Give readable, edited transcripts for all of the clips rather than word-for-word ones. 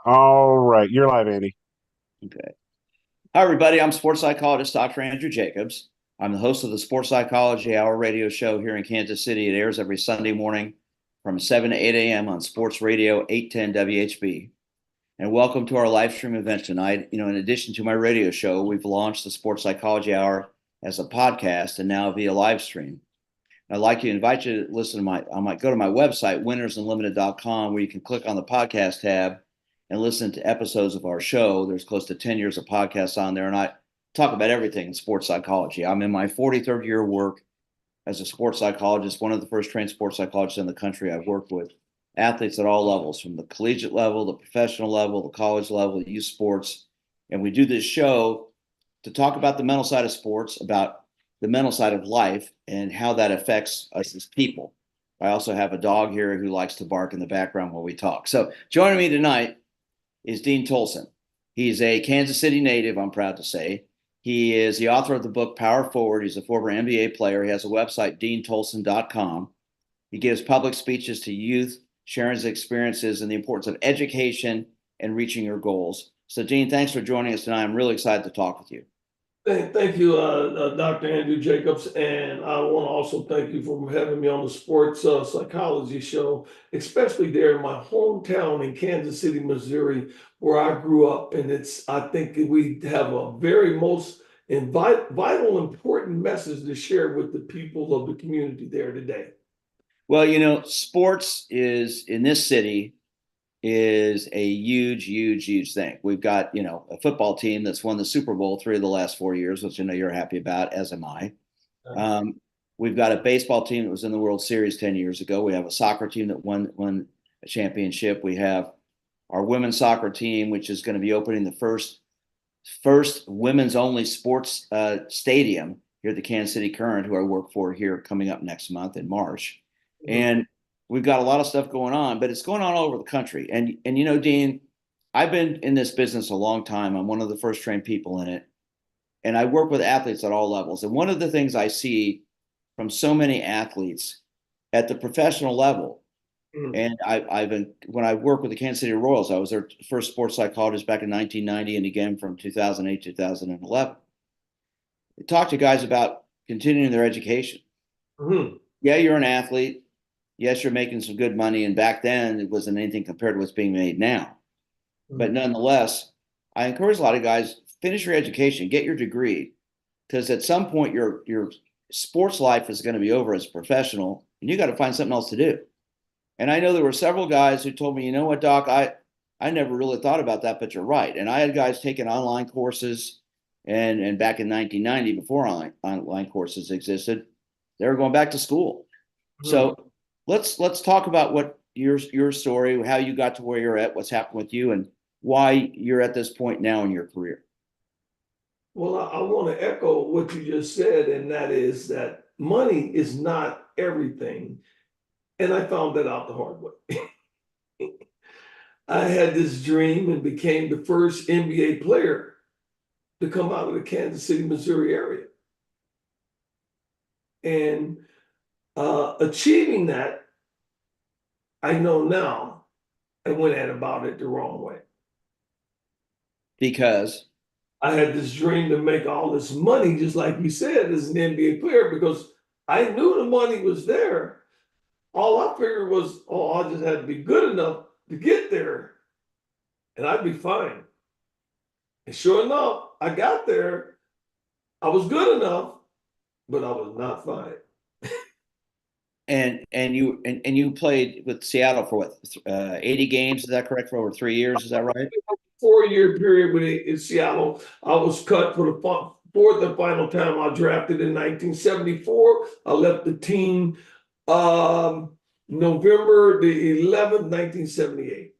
All right, you're live, Andy. Okay. Hi, everybody. I'm sports psychologist Dr. Andrew Jacobs. I'm the host of the Sports Psychology Hour radio show here in Kansas City. It airs every Sunday morning from 7 to 8 a.m. on Sports Radio 810 WHB. And welcome to our live stream event tonight. In addition to my radio show, we've launched the Sports Psychology Hour as a podcast and now via live stream. I'd like to invite you to listen to I might go to my website, winnersunlimited.com, where you can click on the podcast tab and listen to episodes of our show. There's close to 10 years of podcasts on there, and I talk about everything in sports psychology. I'm in my 43rd year of work as a sports psychologist, one of the first trained sports psychologists in the country. I've worked with athletes at all levels, from the collegiate level, the professional level, the college level, youth sports. And we do this show to talk about the mental side of sports, about the mental side of life, and how that affects us as people. I also have a dog here who likes to bark in the background while we talk. So joining me tonight is Dean Tolson. He's a Kansas City native, I'm proud to say. He is the author of the book Power Forward. He's a former NBA player. He has a website, deantolson.com. He gives public speeches to youth, sharing his experiences and the importance of education and reaching your goals. So, Dean, thanks for joining us tonight. I'm really excited to talk with you. Thank you, Dr. Andrew Jacobs, and I want to also thank you for having me on the sports psychology show, especially there in my hometown in Kansas City, Missouri, where I grew up. And I think we have a very most vital, important message to share with the people of the community there today. Well, sports is in this city is a huge, huge, huge thing. We've got, a football team that's won the Super Bowl 3 of the last 4 years, which I know you're happy about, as am I. Um, we've got a baseball team that was in the World Series 10 years ago. We have a soccer team that won a championship. We have our women's soccer team, which is going to be opening the first women's only sports stadium here at the Kansas City Current, who I work for here, coming up next month in March. And we've got a lot of stuff going on, but it's going on all over the country. And Dean, I've been in this business a long time. I'm one of the first trained people in it. And I work with athletes at all levels. And one of the things I see from so many athletes at the professional level, and I've been, when I worked with the Kansas City Royals, I was their first sports psychologist back in 1990 and again from 2008, 2011. Talk to guys about continuing their education. Mm-hmm. Yeah, you're an athlete. Yes, you're making some good money. And back then, it wasn't anything compared to what's being made now. But nonetheless, I encourage a lot of guys, finish your education, get your degree, because at some point your sports life is going to be over as a professional, and you got to find something else to do. And I know there were several guys who told me, you know what, Doc, I never really thought about that, but you're right. And I had guys taking online courses, and back in 1990, before online courses existed, they were going back to school. So let's talk about what your story, how you got to where you're at, what's happened with you, and why you're at this point now in your career. Well, I want to echo what you just said, and that is that money is not everything. And I found that out the hard way. I had this dream and became the first NBA player to come out of the Kansas City, Missouri area. And achieving that, I know now I went at about it the wrong way. Because I had this dream to make all this money, just like you said, as an NBA player, because I knew the money was there. All I figured was, oh, I just had to be good enough to get there and I'd be fine. And sure enough, I got there. I was good enough, but I was not fine. and you played with Seattle for what, 80 games? Is that correct? For over 3 years? Is that right? 4 year period with in Seattle. I was cut for the fourth and final time. I drafted in 1974. I left the team November the 11th, 1978.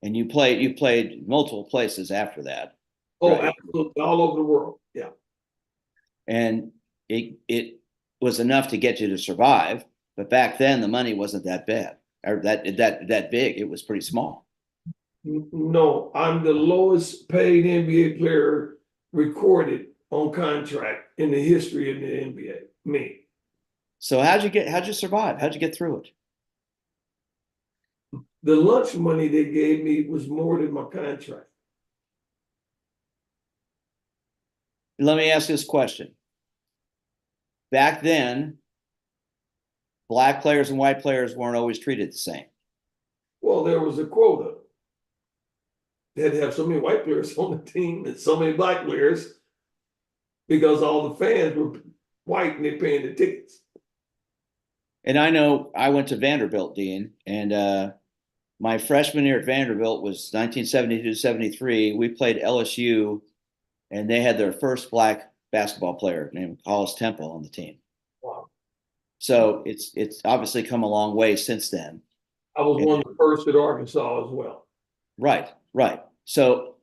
And you played multiple places after that, Oh, right? absolutely. All over the world. Yeah. And it was enough to get you to survive, but back then the money wasn't that bad or that big. It was pretty small. No, I'm the lowest paid NBA player recorded on contract in the history of the NBA. Me. So how'd you survive? How'd you get through it? The lunch money they gave me was more than my contract. Let me ask this question. Back then, black players and white players weren't always treated the same. Well, there was a quota. They had to have so many white players on the team and so many black players because all the fans were white and they're paying the tickets. And I know I went to Vanderbilt, Dean, and my freshman year at Vanderbilt was 1972-73. We played LSU, and they had their first black basketball player named Hollis Temple on the team. Wow. So it's obviously come a long way since then. I was one of the first at Arkansas as well. Right, right. So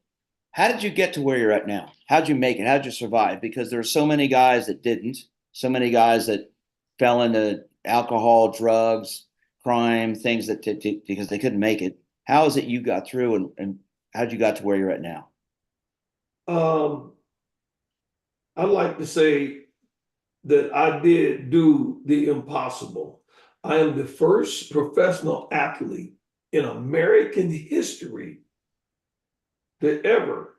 how did you get to where you're at now? How'd you make it? How'd you survive? Because there are so many guys that didn't, so many guys that fell into alcohol, drugs, crime, things that because they couldn't make it. How is it you got through, and how'd you got to where you're at now? I'd like to say that I did do the impossible. I am the first professional athlete in American history to ever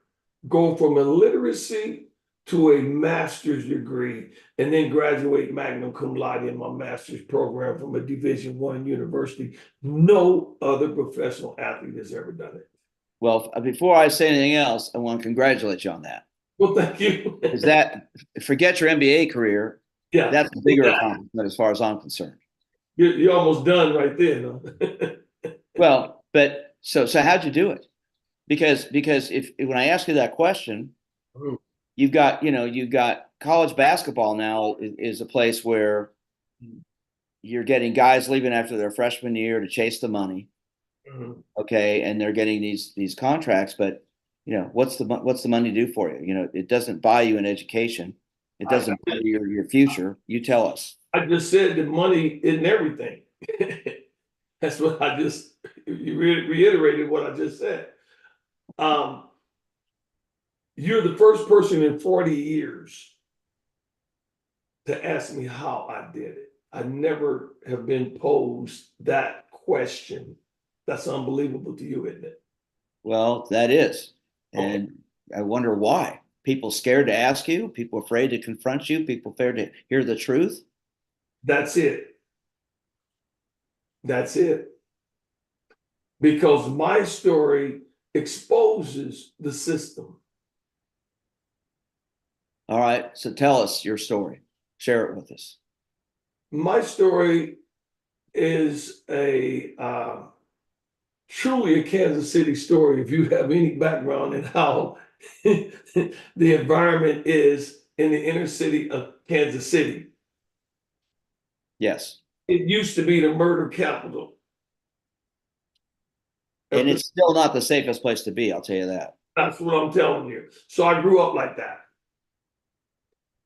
go from illiteracy to a master's degree and then graduate magna cum laude in my master's program from a Division I university. No other professional athlete has ever done it. Well, before I say anything else, I want to congratulate you on that. Well, thank you. Is that forget your NBA career? Yeah, that's a bigger accomplishment as far as I'm concerned. You're almost done right there. Huh? Well, but so how'd you do it? Because if when I ask you that question, you've got college basketball now is a place where you're getting guys leaving after their freshman year to chase the money. Mm-hmm. Okay, and they're getting these contracts, but what's the money do for you? It doesn't buy you an education. It doesn't buy you your future. You tell us. I just said that money isn't everything. That's what you reiterated what I just said. You're the first person in 40 years to ask me how I did it. I never have been posed that question. That's unbelievable to you, isn't it? Well, that is. And I wonder why. People scared to ask you, people afraid to confront you, people afraid to hear the truth. That's it. That's it. Because my story exposes the system. All right. So tell us your story. Share it with us. My story is truly a Kansas City story. If you have any background in how the environment is in the inner city of Kansas City. Yes. It used to be the murder capital. And it's still not the safest place to be, I'll tell you that. That's what I'm telling you. So I grew up like that.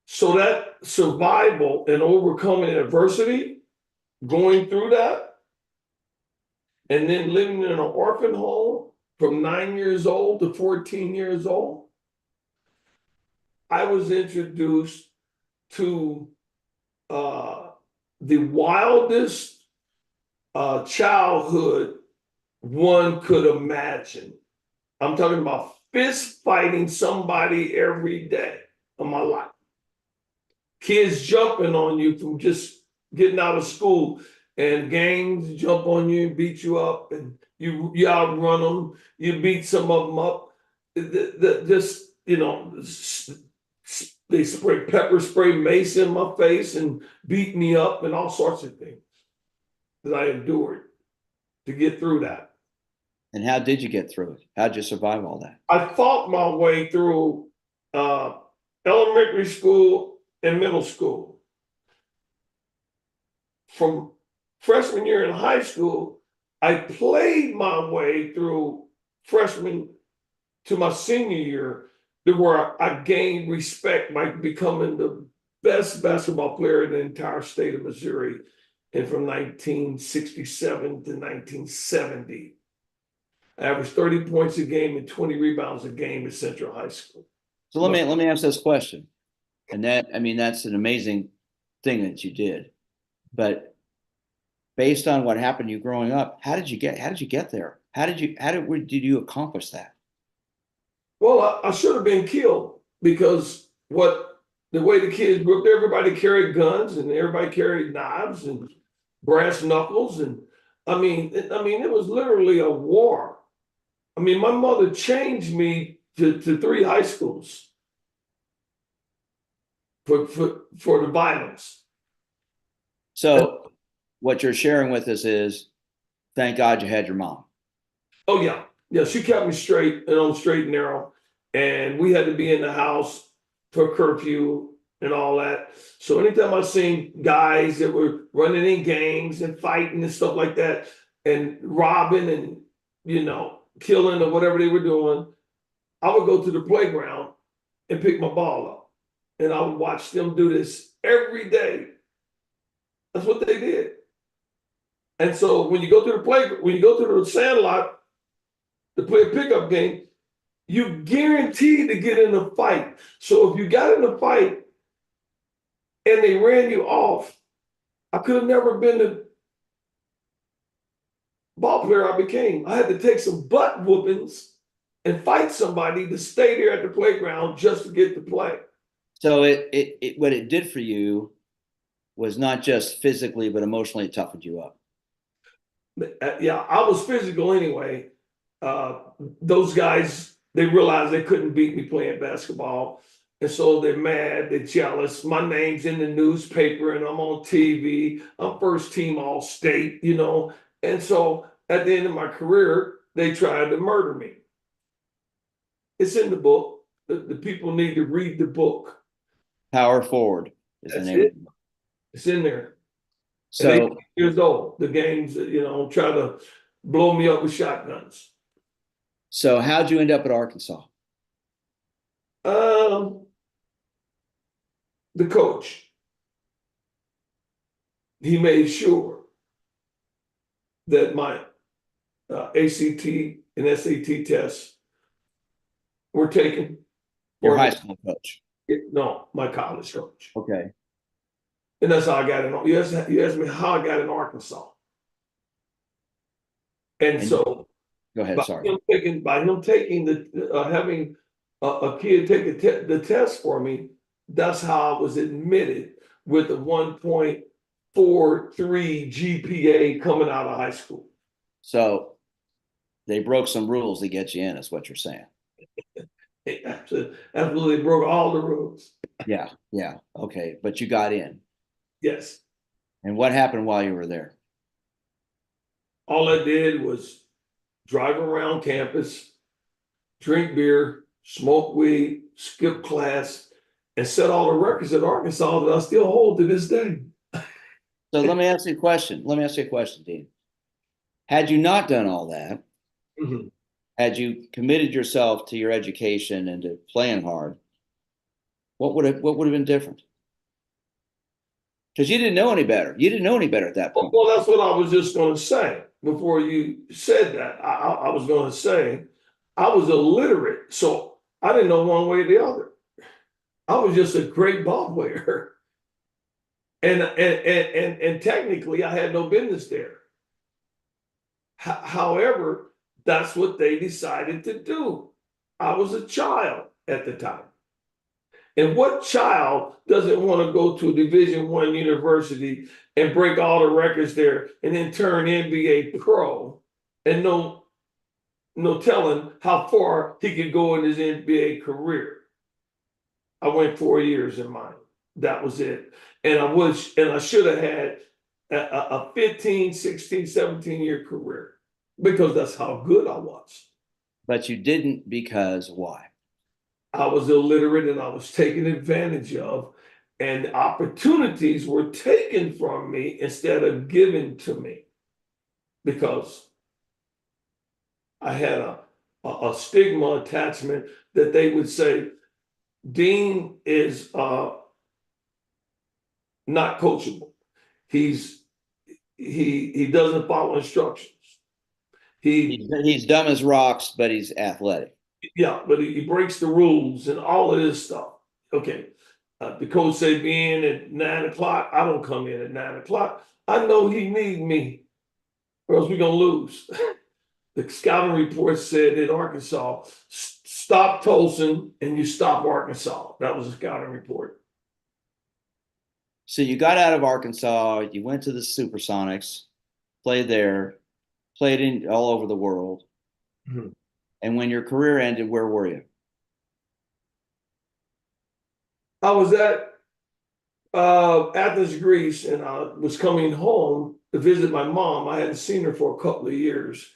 So that survival and overcoming adversity, going through that, and then living in an orphan home from 9 years old to 14 years old, I was introduced to the wildest childhood one could imagine. I'm talking about fist fighting somebody every day of my life. Kids jumping on you from just getting out of school, and gangs jump on you and beat you up, and you outrun them, you beat some of them up. They spray pepper spray mace in my face and beat me up and all sorts of things that I endured to get through that. And how did you get through it? How'd you survive all that? I fought my way through elementary school and middle school. From freshman year in high school, I played my way through freshman to my senior year, where I gained respect by becoming the best basketball player in the entire state of Missouri, and from 1967 to 1970. I averaged 30 points a game and 20 rebounds a game at Central High School. So let me ask this question. And that's an amazing thing that you did. But based on what happened to you growing up, how did you get there? Did you accomplish that? Well, I should have been killed because the way the kids grew up, everybody carried guns and everybody carried knives and brass knuckles, and it was literally a war. I mean, my mother changed me to three high schools for the violence. So what you're sharing with us is, thank God you had your mom. Oh yeah, yeah. She kept me straight and on straight and narrow, and we had to be in the house for curfew and all that. So anytime I seen guys that were running in gangs and fighting and stuff like that, and robbing and killing or whatever they were doing, I would go to the playground and pick my ball up, and I would watch them do this every day. That's what they did. And so when you go to the playground, when you go to the sandlot to play a pickup game, you guaranteed to get in a fight. So if you got in a fight and they ran you off, I could have never been the ball player I became. I had to take some butt whoopings and fight somebody to stay there at the playground just to get to play. So what it did for you was not just physically, but emotionally, it toughened you up. Yeah, I was physical anyway. Those guys, they realized they couldn't beat me playing basketball. And so they're mad, they're jealous. My name's in the newspaper and I'm on TV. I'm first team all state, And so at the end of my career, they tried to murder me. It's in the book. The people need to read the book. Power Forward is the name of it. It's in there. So, at 18 years old, the gangs, try to blow me up with shotguns. So how'd you end up at Arkansas? The coach, he made sure that my ACT and SAT tests were taken. Your high school coach? No, my college coach. Okay. And that's how I got in. You asked me how I got in Arkansas. And so, go ahead. Sorry. By him taking having a kid take the test for me, that's how I was admitted with a 1.43 GPA coming out of high school. So they broke some rules to get you in, is what you're saying. They absolutely broke all the rules. Yeah. Okay. But you got in. Yes. And what happened while you were there? All I did was drive around campus, drink beer, smoke weed, skip class, and set all the records at Arkansas that I still hold to this day. So let me ask you a question. Dean. Had you not done all that, had you committed yourself to your education and to playing hard, what would have been different? Because you didn't know any better. You didn't know any better at that point. Well, that's what I was just going to say before you said that. I was going to say I was illiterate, so I didn't know one way or the other. I was just a great ball player, and technically I had no business there. However, that's what they decided to do. I was a child at the time. And what child doesn't want to go to a Division I university and break all the records there and then turn NBA pro and no telling how far he could go in his NBA career? I went 4 years in mine. That was it. And I should have had a 15, 16, 17-year career because that's how good I was. But you didn't because why? I was illiterate and I was taken advantage of, and opportunities were taken from me instead of given to me because I had a stigma attachment that they would say, Dean is not coachable. He doesn't follow instructions. He's dumb as rocks, but he's athletic. Yeah, but he breaks the rules and all of this stuff. Okay. The coach said be in at 9 o'clock. I don't come in at 9 o'clock. I know he need me, or else we're gonna lose. The scouting report said in Arkansas, stop Tolson and you stop Arkansas. That was a scouting report. So you got out of Arkansas, you went to the Supersonics, played there, played in all over the world. Mhm. And when your career ended, where were you? I was at Athens, Greece, and I was coming home to visit my mom. I hadn't seen her for a couple of years,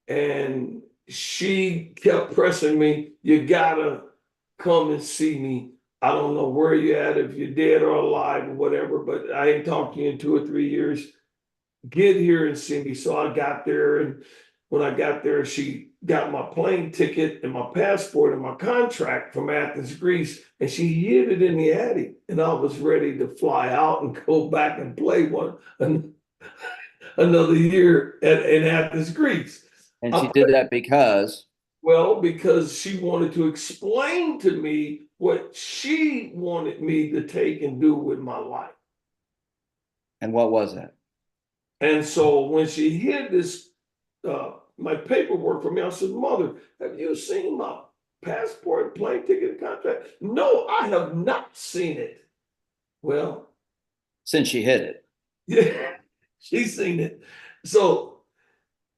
and she kept pressing me, "You gotta come and see me. I don't know where you at, if you're dead or alive or whatever, but I ain't talked to you in 2 or 3 years. Get here and see me." So I got there, and when I got there, she got my plane ticket and my passport and my contract from Athens, Greece, and she hid it in the attic. And I was ready to fly out and go back and play another year in Athens, Greece. And she did that because, Well, because she wanted to explain to me what she wanted me to take and do with my life. and what was that? And so when she hid this, my paperwork from me, I said, "Mother, have you seen my passport, plane ticket, and contract?" "No, I have not seen it." Well, Since she hid it. yeah, she's seen it. So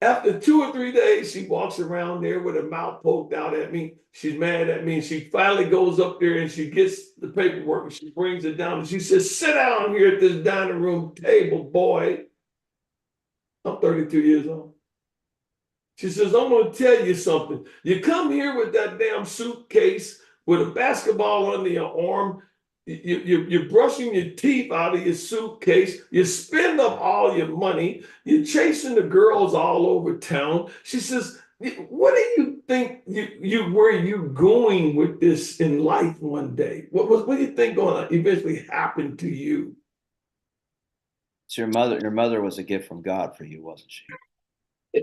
after 2 or 3 days, she walks around there with her mouth poked out at me. She's mad at me. She finally goes up there and she gets the paperwork and she brings it down and she says, "Sit down here at this dining room table, boy." I'm 32 years old. She says, "I'm going to tell you something. You come here with that damn suitcase with a basketball under your arm. You're brushing your teeth out of your suitcase. You spend up all your money. You're chasing the girls all over town." She says, "What do you think where you going with this in life one day? What do you think going to eventually happen to you?" So your mother was a gift from God for you, wasn't she?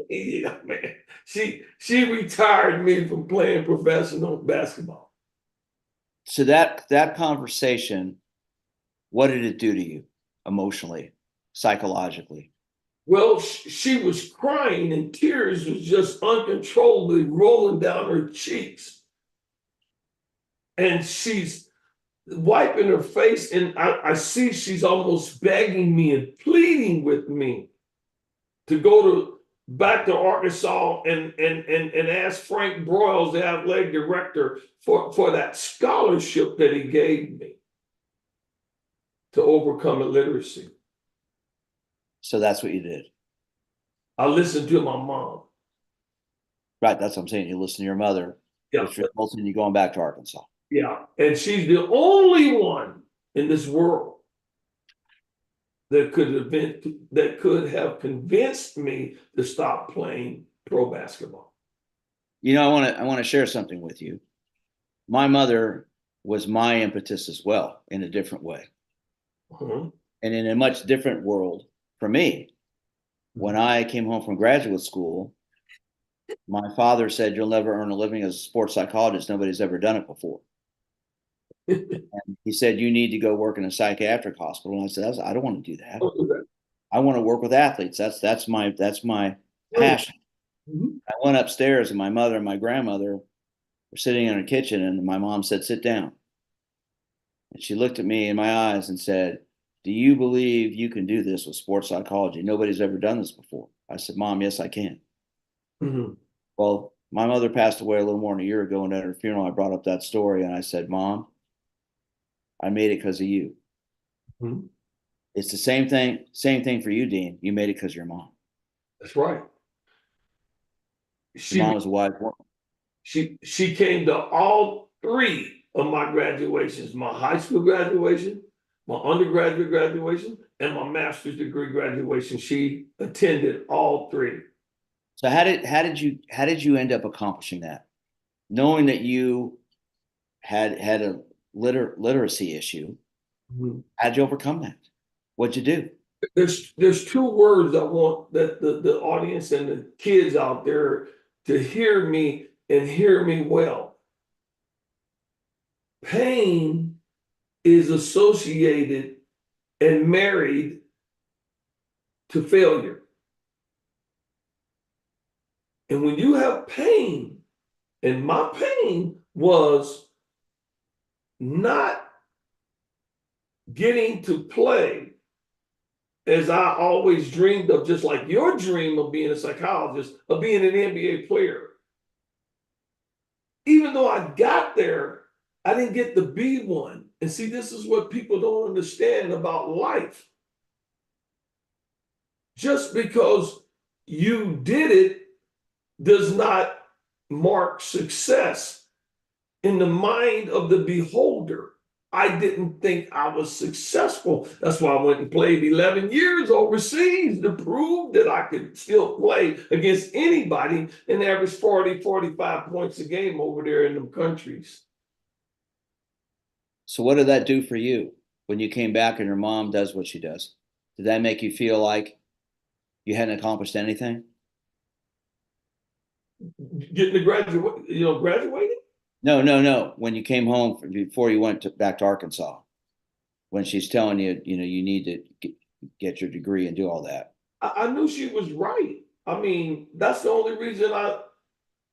Yeah, man. She retired me from playing professional basketball. So that conversation, what did it do to you emotionally, psychologically? Well, she was crying and tears was just uncontrollably rolling down her cheeks. And she's wiping her face, and I see she's almost begging me and pleading with me to go back to Arkansas and ask Frank Broyles, the athletic director, for that scholarship that he gave me to overcome illiteracy. So that's what you did. I listened to my mom. Right. That's what I'm saying. You listen to your mother, Yeah. which results in you going back to Arkansas. Yeah. And she's the only one in this world that could have convinced me to stop playing pro basketball. You know, I want to share something with you. My mother was my impetus as well in a different way. Uh-huh. And in a much different world for me. When I came home from graduate school, my father said, "You'll never earn a living as a sports psychologist. Nobody's ever done it before." And he said, "You need to go work in a psychiatric hospital." And I said, "I don't want to do that. I want to work with athletes. That's my passion." Mhm. I went upstairs and my mother and my grandmother were sitting in her kitchen and my mom said, "Sit down." And she looked at me in my eyes and said, "Do you believe you can do this with sports psychology? Nobody's ever done this before." I said, "Mom, yes, I can." Mhm. Well, my mother passed away a little more than a year ago, and at her funeral, I brought up that story and I said, "Mom, I made it because of you." Mhm. It's the same thing for you, Dean. You made it because of your mom. That's right. Your mom was a wise woman. She came to all three of my graduations: my high school graduation, my undergraduate graduation, and my master's degree graduation. She attended all three. So how did you end up accomplishing that? Knowing that you had a literacy issue, Mhm. how'd you overcome that? What'd you do? There's two words I want that the audience and the kids out there to hear me and hear me well. Pain is associated and married to failure. And when you have pain, and my pain was not getting to play as I always dreamed of, just like your dream of being a psychologist, of being an NBA player. Even though I got there, I didn't get to be one. And see, this is what people don't understand about life. Just because you did it does not mark success in the mind of the beholder. I didn't think I was successful. That's why I went and played 11 years overseas to prove that I could still play against anybody and average 40, 45 points a game over there in them countries. So what did that do for you when you came back and your mom does what she does? Did that make you feel like you hadn't accomplished anything? Getting to graduating? No. When you came home before you went back to Arkansas, when she's telling you, you need to get your degree and do all that. I knew she was right. I mean, that's the only reason I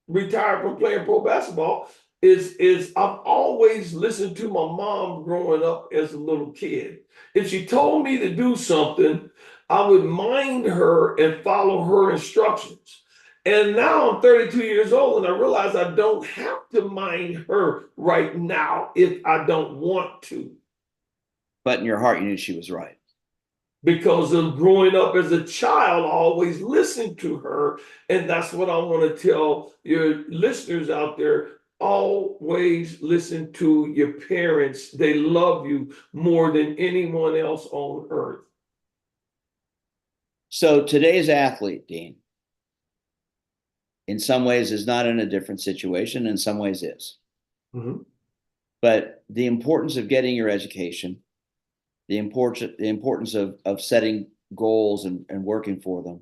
retired from playing pro basketball is I've always listened to my mom growing up as a little kid. If she told me to do something, I would mind her and follow her instructions. And now I'm 32 years old and I realize I don't have to mind her right now if I don't want to. But in your heart, you knew she was right. Because of growing up as a child, I always listened to her. And that's what I want to tell your listeners out there. Always listen to your parents. They love you more than anyone else on earth. So today's athlete, Dean, in some ways is not in a different situation, in some ways is. Mm-hmm. But the importance of getting your education, the importance of setting goals and working for them,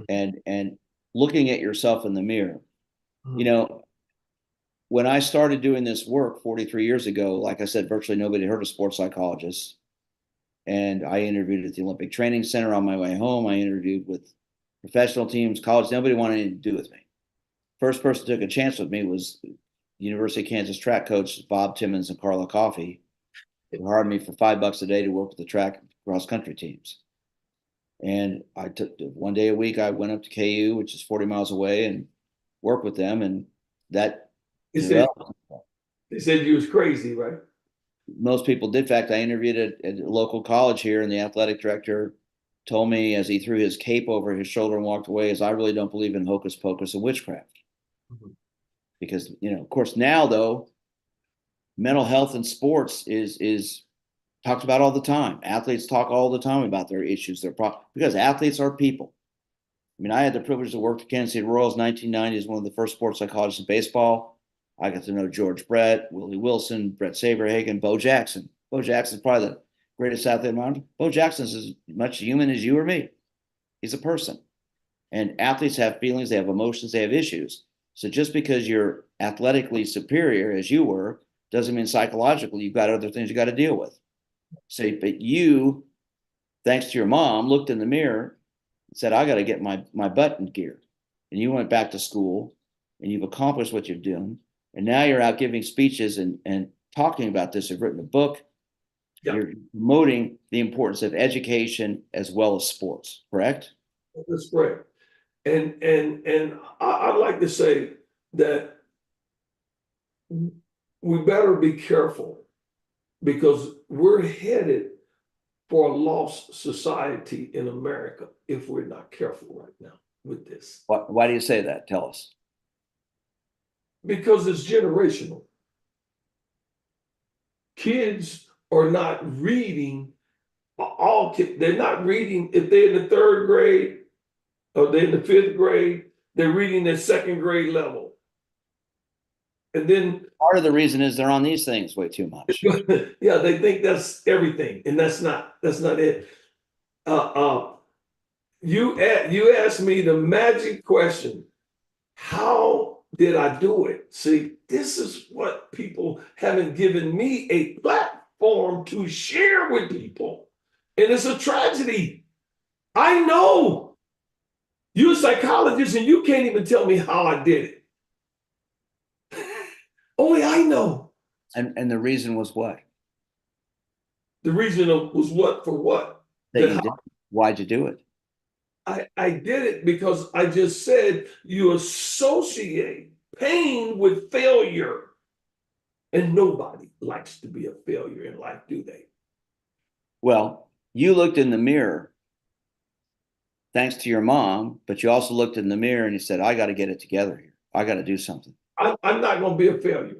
and looking at yourself in the mirror. Mm-hmm. When I started doing this work 43 years ago, like I said, virtually nobody heard of sports psychologists. And I interviewed at the Olympic Training Center on my way home. I interviewed with professional teams, college. Nobody wanted anything to do with me. First person took a chance with me was University of Kansas track coach Bob Timmons and Carla Coffey, who hired me for $5 a day to work with the track cross country teams. And I took one day a week. I went up to KU, which is 40 miles away, and worked with them. And that They said you was crazy, right? Most people did. In fact, I interviewed at a local college here, and the athletic director told me as he threw his cape over his shoulder and walked away, is I really don't believe in hocus pocus and witchcraft. Mm-hmm. Because, of course, now though, mental health in sports is talked about all the time. Athletes talk all the time about their issues, their problems, because athletes are people. I mean, I had the privilege to work at Kansas City Royals 1990 as one of the first sports psychologists in baseball. I got to know George Brett, Willie Wilson, Brett Saberhagen, Bo Jackson. Bo Jackson is probably the greatest athlete around. Bo Jackson is as much human as you or me. He's a person. And athletes have feelings, they have emotions, they have issues. So just because you're athletically superior as you were, doesn't mean psychologically you've got other things you got to deal with. So, but you, thanks to your mom, looked in the mirror and said, I got to get my butt in gear. And you went back to school and you've accomplished what you've done. And now you're out giving speeches and talking about this. You've written a book. Yep. You're promoting the importance of education as well as sports, correct? That's correct. And I'd like to say that we better be careful because we're headed for a lost society in America if we're not careful right now with this. Why do you say that? Tell us. Because it's generational. Kids are not reading. All kids, they're not reading. If they're in the third grade or they're in the fifth grade, they're reading their second grade level. And then part of the reason is they're on these things way too much. Yeah, they think that's everything, and that's not it. You asked me the magic question: how did I do it? See, this is what people haven't given me a platform platform to share with people. And it's a tragedy. I know you're a psychologist and you can't even tell me how I did it. Only I know. And the reason was what? The reason was what for what? That you did. Why'd you do it? I did it because I just said you associate pain with failure. And nobody likes to be a failure in life, do they? Well, you looked in the mirror thanks to your mom, but you also looked in the mirror and you said, I got to get it together here. I got to do something. I'm not going to be a failure.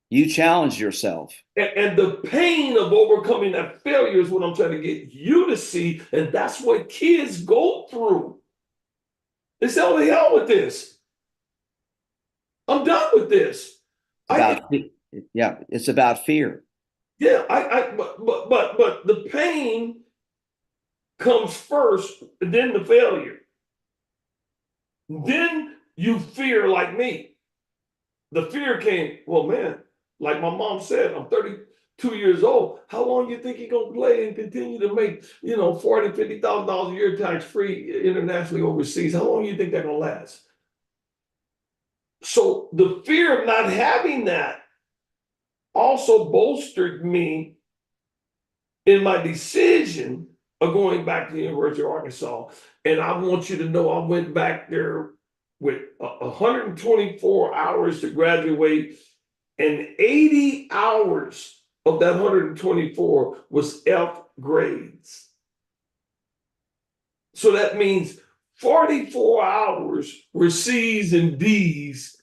You challenged yourself. And the pain of overcoming that failure is what I'm trying to get you to see. And that's what kids go through. They say, oh, the hell with this. I'm done with this. Yeah, it's about fear. Yeah, but the pain comes first, and then the failure. Then you fear like me. The fear came, well, man, like my mom said, I'm 32 years old. How long you think you're gonna play and continue to make, $40,000, $50,000 a year tax-free internationally overseas? How long do you think that's gonna last? So the fear of not having that also bolstered me in my decision of going back to the University of Arkansas. And I want you to know I went back there with 124 hours to graduate, and 80 hours of that 124 was F grades. So that means 44 hours were C's and D's.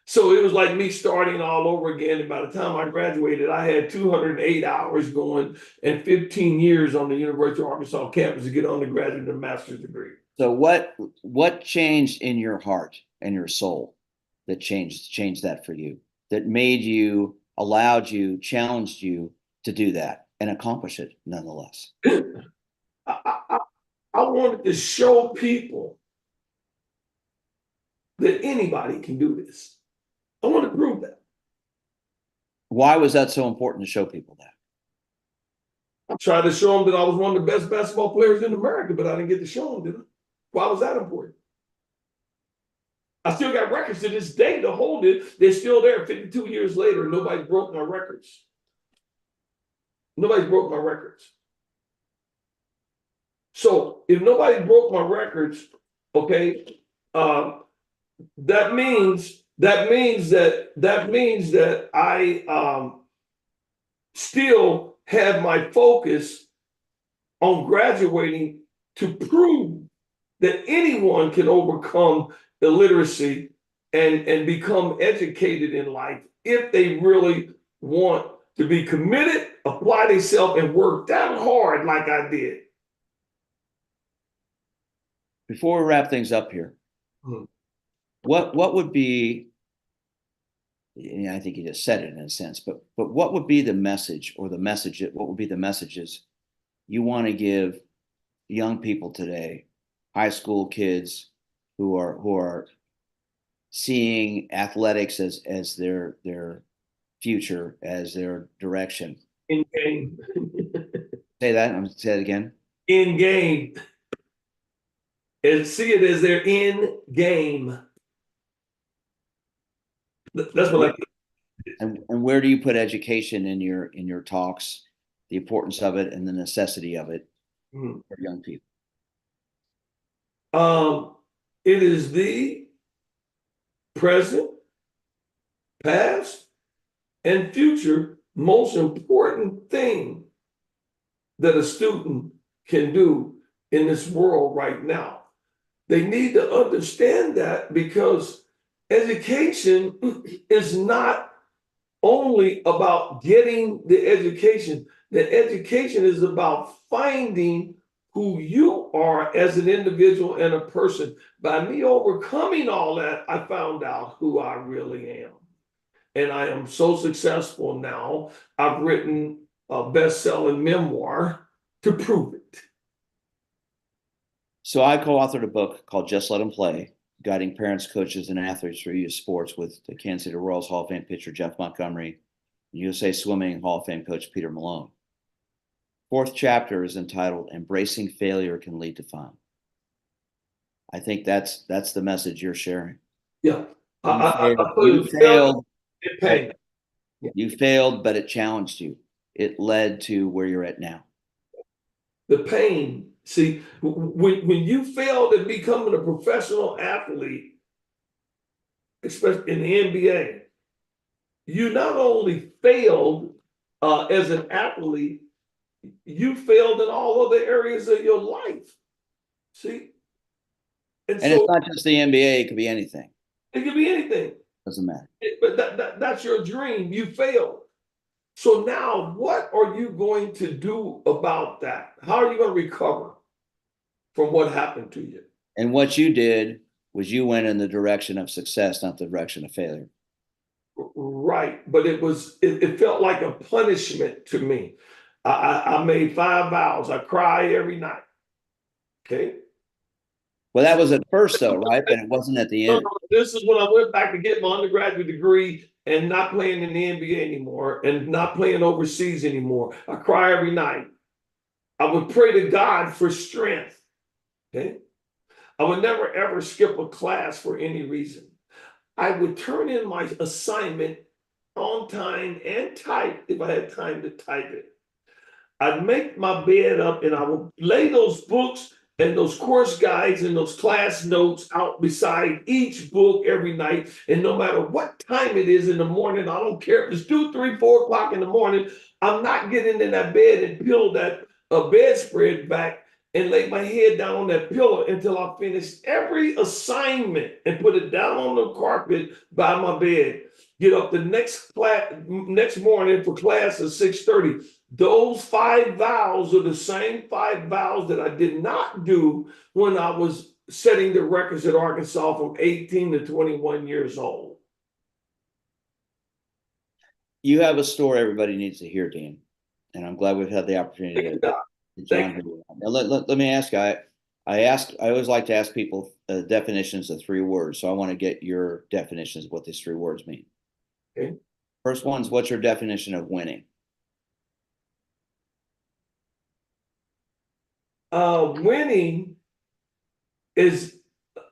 So it was like me starting all over again. And by the time I graduated, I had 208 hours going and 15 years on the University of Arkansas campus to get undergraduate and master's degree. So what changed in your heart and your soul that changed that for you, that made you, allowed you, challenged you to do that and accomplish it nonetheless? I wanted to show people that anybody can do this. I want to prove that. Why was that so important to show people that? I tried to show them that I was one of the best basketball players in America, but I didn't get to show them, did I? Why was that important? I still got records to this day to hold it. They're still there 52 years later. Nobody broke my records. Nobody broke my records. So if nobody broke my records, okay, that means that I still have my focus on graduating to prove that anyone can overcome illiteracy and become educated in life if they really want to be committed, apply themselves, and work that hard like I did. Before we wrap things up here, what would be, I think you just said it in a sense, but what would be the message or what would be the messages you want to give young people today, high school kids who are seeing athletics as their future, as their direction? In game. Say that. I'm gonna say it again. In game. And see it as their in game. That's what I. And where do you put education in your talks, the importance of it and the necessity of it for young people? It is the present, past, and future most important thing that a student can do in this world right now. They need to understand that, because education is not only about getting the education. The education is about finding who you are as an individual and a person. By me overcoming all that, I found out who I really am. And I am so successful now. I've written a best-selling memoir to prove it. So I co-authored a book called Just Let Them Play, guiding parents, coaches, and athletes through youth sports with the Kansas City Royals Hall of Fame pitcher Jeff Montgomery, USA Swimming Hall of Fame coach Peter Malone. Fourth chapter is entitled Embracing Failure Can Lead to Fun. I think that's the message you're sharing. Yeah. You failed. Pain. You failed, but it challenged you. It led to where you're at now. The pain. See, when you failed at becoming a professional athlete, especially in the NBA, you not only failed as an athlete, you failed in all other areas of your life. See? And so, it's not just the NBA, it could be anything. It could be anything. Doesn't matter. But that's your dream. You failed. So now what are you going to do about that? How are you going to recover from what happened to you? And what you did was you went in the direction of success, not the direction of failure. Right. But it felt like a punishment to me. I made 5 vows. I cry every night. Okay. Well, that was at first though, right? But it wasn't at the end. This is when I went back to get my undergraduate degree and not playing in the NBA anymore and not playing overseas anymore. I cry every night. I would pray to God for strength. Okay. I would never ever skip a class for any reason. I would turn in my assignment on time and type if I had time to type it. I'd make my bed up and I would lay those books and those course guides and those class notes out beside each book every night. And no matter what time it is in the morning, I don't care if it's 2, 3, 4 o'clock in the morning, I'm not getting in that bed and peel that bedspread back and lay my head down on that pillow until I finish every assignment and put it down on the carpet by my bed. Get up the next morning for class at 6:30. Those 5 vows are the same 5 vows that I did not do when I was setting the records at Arkansas from 18 to 21 years old. You have a story everybody needs to hear, Dean, and I'm glad we've had the opportunity to. Now, let me ask you. I always like to ask people definitions of 3 words. So I want to get your definitions of what these 3 words mean. Okay. First one's, what's your definition of winning? Winning is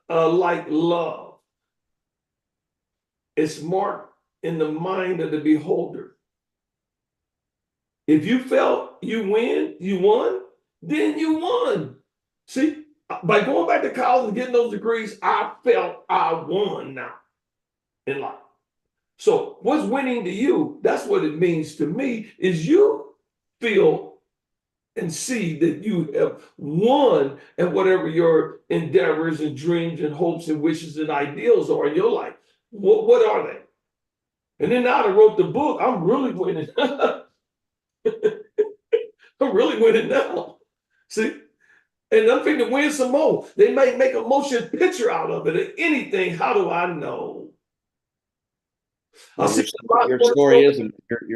like love. It's marked in the mind of the beholder. If you felt you won, then you won. See, by going back to college and getting those degrees, I felt I won now in life. So what's winning to you? That's what it means to me, is you feel and see that you have won at whatever your endeavors and dreams and hopes and wishes and ideals are in your life. What are they? And then now that I wrote the book, I'm really winning. I'm really winning now. See? And I'm thinking to win some more. They might make a motion picture out of it or anything. How do I know? Well, your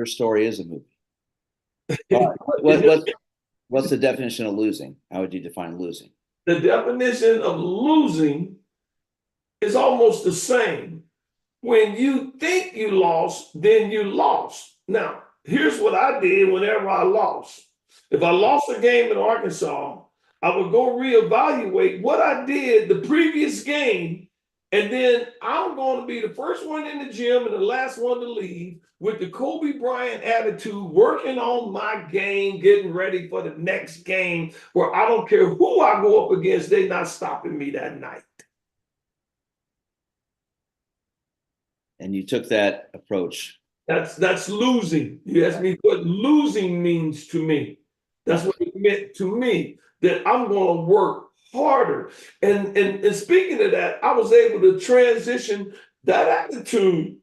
story is a movie. What's the definition of losing? How would you define losing? The definition of losing is almost the same. When you think you lost, then you lost. Now, here's what I did whenever I lost. If I lost a game in Arkansas, I would go reevaluate what I did the previous game, and then I'm going to be the first one in the gym and the last one to leave with the Kobe Bryant attitude, working on my game, getting ready for the next game where I don't care who I go up against, they're not stopping me that night. And you took that approach. That's losing. You asked me what losing means to me. That's what it meant to me, that I'm going to work harder. And speaking of that, I was able to transition that attitude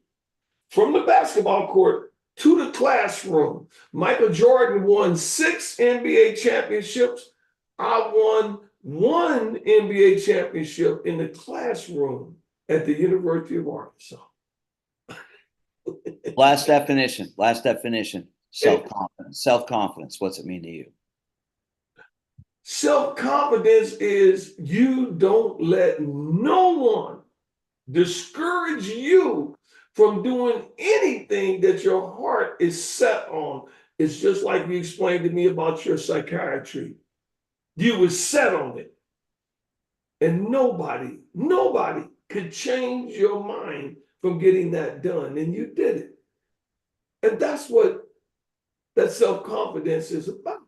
from the basketball court to the classroom. Michael Jordan won 6 NBA championships. I won 1 NBA championship in the classroom at the University of Arkansas. Last definition. Self-confidence. What's it mean to you? Self-confidence is you don't let no one discourage you from doing anything that your heart is set on. It's just like you explained to me about your psychiatry. You were set on it. And nobody could change your mind from getting that done. And you did it. And that's what that self-confidence is about.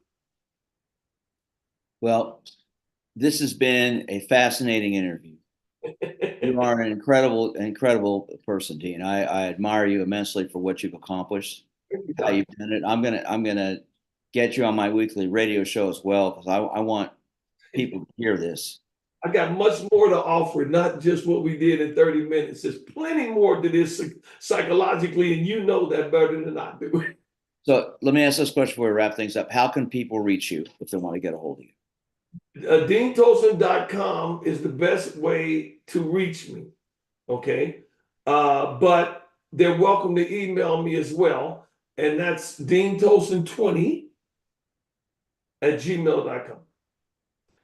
Well, this has been a fascinating interview. You are an incredible person, Dean. I admire you immensely for what you've accomplished, how you've done it. I'm gonna get you on my weekly radio show as well because I want people to hear this. I got much more to offer, not just what we did in 30 minutes. There's plenty more to this psychologically, and you know that better than I do. So let me ask this question before we wrap things up. How can people reach you if they want to get a hold of you? DeanTolson.com is the best way to reach me. Okay. But they're welcome to email me as well. And that's DeanTolson20@gmail.com.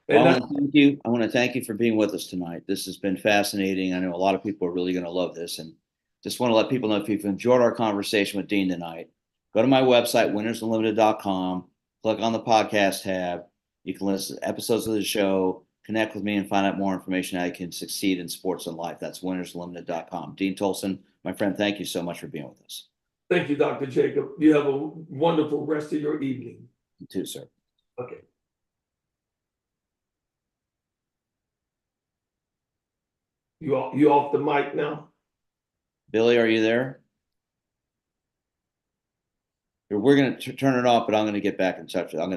Well, And I want to thank you. I want to thank you for being with us tonight. This has been fascinating. I know a lot of people are really going to love this, and just want to let people know if you've enjoyed our conversation with Dean tonight, go to my website, winnersunlimited.com, click on the podcast tab. You can listen to episodes of the show, connect with me, and find out more information how you can succeed in sports and life. That's winnersunlimited.com. Dean Tolson, my friend, thank you so much for being with us. thank you, Dr. Jacob. You have a wonderful rest of your evening. You too, sir. Okay. You off the mic now? Billy, are you there? We're going to turn it off, but I'm going to get back in touch with you. I'm going to